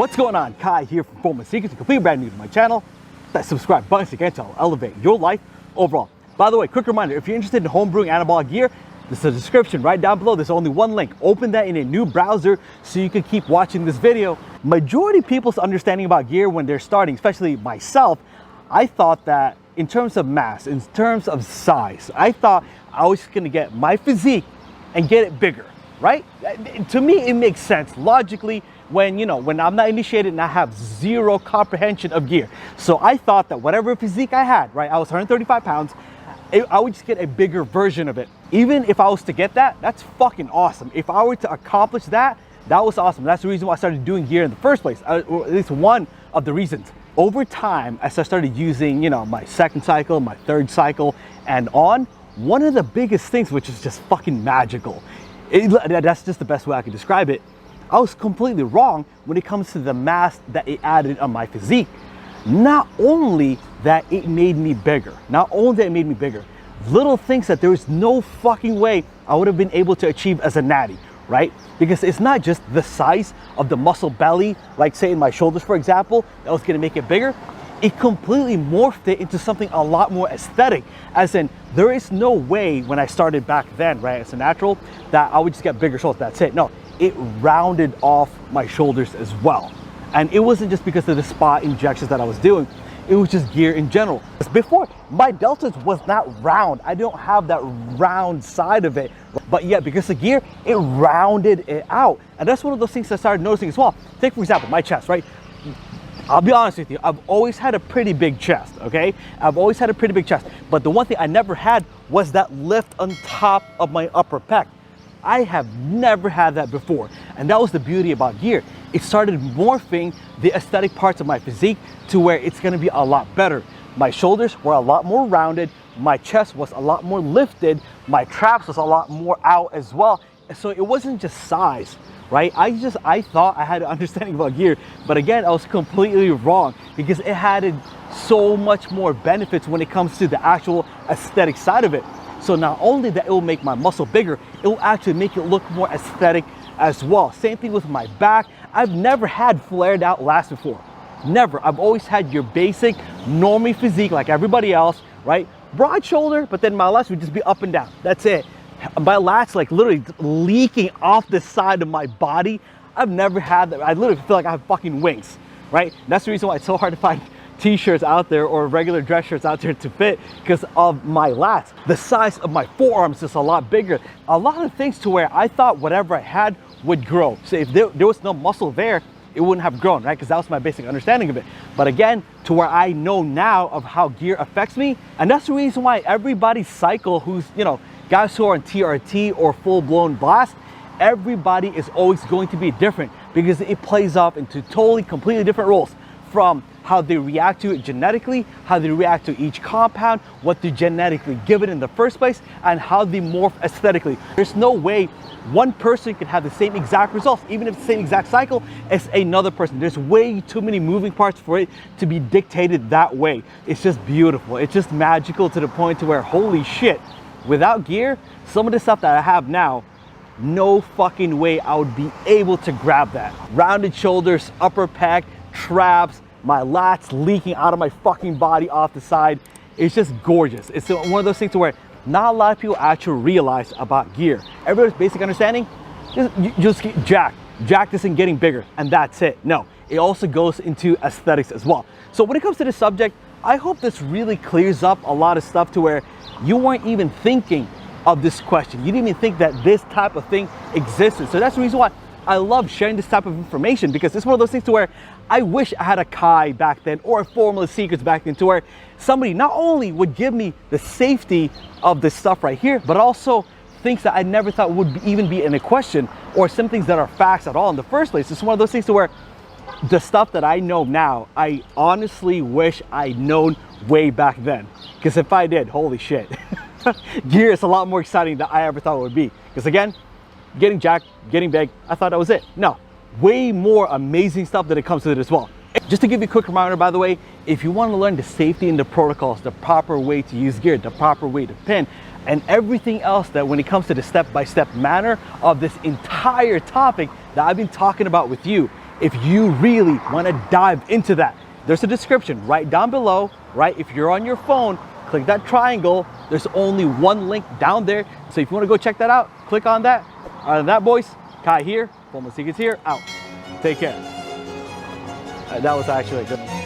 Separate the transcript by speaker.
Speaker 1: What's going on? Kai here from Performance Secrets. If you're completely brand new to my channel, that subscribe button so again to elevate your life overall. By the way, quick reminder, if you're interested in homebrewing anabolic gear, there's a description right down below. There's only one link. Open that in a new browser so you can keep watching this video. Majority of people's understanding about gear when they're starting, especially myself, I thought that in terms of mass, in terms of size, I thought I was gonna get my physique and get it bigger, right? To me, it makes sense logically when I'm not initiated and I have zero comprehension of gear. So I thought that whatever physique I had, right, I was 135 pounds, I would just get a bigger version of it. Even if I was to get that, that's fucking awesome. If I were to accomplish that, that was awesome. That's the reason why I started doing gear in the first place, or at least one of the reasons. Over time, as I started using, my second cycle, my third cycle, and on, one of the biggest things, which is just fucking magical, that's just the best way I can describe it, I was completely wrong when it comes to the mass that it added on my physique. Not only that it made me bigger, little things that there was no fucking way I would have been able to achieve as a natty, right? Because it's not just the size of the muscle belly, like say in my shoulders, for example, that was gonna make it bigger. It completely morphed it into something a lot more aesthetic. As in, there is no way when I started back then, right, as a natural, that I would just get bigger shoulders, that's it. No, it rounded off my shoulders as well. And it wasn't just because of the spa injections that I was doing, it was just gear in general. Before, my deltoids was not round. I don't have that round side of it. But yeah, because of gear, it rounded it out. And that's one of those things I started noticing as well. Take, for example, my chest, right? I'll be honest with you, I've always had a pretty big chest, okay? I've always had a pretty big chest. But the one thing I never had was that lift on top of my upper pec. I have never had that before. And that was the beauty about gear. It started morphing the aesthetic parts of my physique to where it's gonna be a lot better. My shoulders were a lot more rounded, my chest was a lot more lifted, my traps was a lot more out as well. So it wasn't just size, right? I thought I had an understanding about gear, but again, I was completely wrong because it had so much more benefits when it comes to the actual aesthetic side of it. So not only that it will make my muscle bigger, it will actually make it look more aesthetic as well. Same thing with my back. I've never had flared out lats before. Never. I've always had your basic normie physique like everybody else, right? Broad shoulder, but then my lats would just be up and down. That's it. My lats like literally leaking off the side of my body. I've never had that. I literally feel like I have fucking wings, right? That's the reason why it's so hard to find t-shirts out there or regular dress shirts out there to fit because of my lats. The size of my forearms is a lot bigger. A lot of things to where I thought whatever I had would grow. So if there was no muscle there, it wouldn't have grown, right? Because that was my basic understanding of it. But again, to where I know now of how gear affects me, and that's the reason why everybody's cycle who's, guys who are on TRT or full-blown blast, everybody is always going to be different because it plays off into totally, completely different roles, from how they react to it genetically, how they react to each compound, what they genetically give it in the first place, and how they morph aesthetically. There's no way one person can have the same exact results, even if it's the same exact cycle as another person. There's way too many moving parts for it to be dictated that way. It's just beautiful. It's just magical to the point to where, holy shit, without gear, some of the stuff that I have now, no fucking way I would be able to grab that. Rounded shoulders, upper pec, traps, my lats leaking out of my fucking body off the side. It's just gorgeous. It's one of those things to where not a lot of people actually realize about gear. Everybody's basic understanding, just get jacked. Jacked isn't getting bigger and that's it. No, it also goes into aesthetics as well. So when it comes to this subject, I hope this really clears up a lot of stuff to where you weren't even thinking of this question. You didn't even think that this type of thing existed. So that's the reason why I love sharing this type of information, because it's one of those things to where I wish I had a Kai back then or a Formless Secrets back then, to where somebody not only would give me the safety of this stuff right here, but also things that I never thought would even be in a question, or some things that are facts at all in the first place. It's one of those things to where the stuff that I know now, I honestly wish I'd known way back then. Because if I did, holy shit, gear is a lot more exciting than I ever thought it would be. Because again, getting jacked, getting big, I thought that was it. No, way more amazing stuff that it comes with it as well. Just to give you a quick reminder, by the way, if you want to learn the safety and the protocols, the proper way to use gear, the proper way to pin, and everything else that when it comes to the step-by-step manner of this entire topic that I've been talking about with you, if you really want to dive into that. There's a description right down below, right? If you're on your phone, click that triangle. There's only one link down there. So if you want to go check that out, click on that. Other than that, boys, Kai here, Formal Secrets here, out. Take care. That was actually good.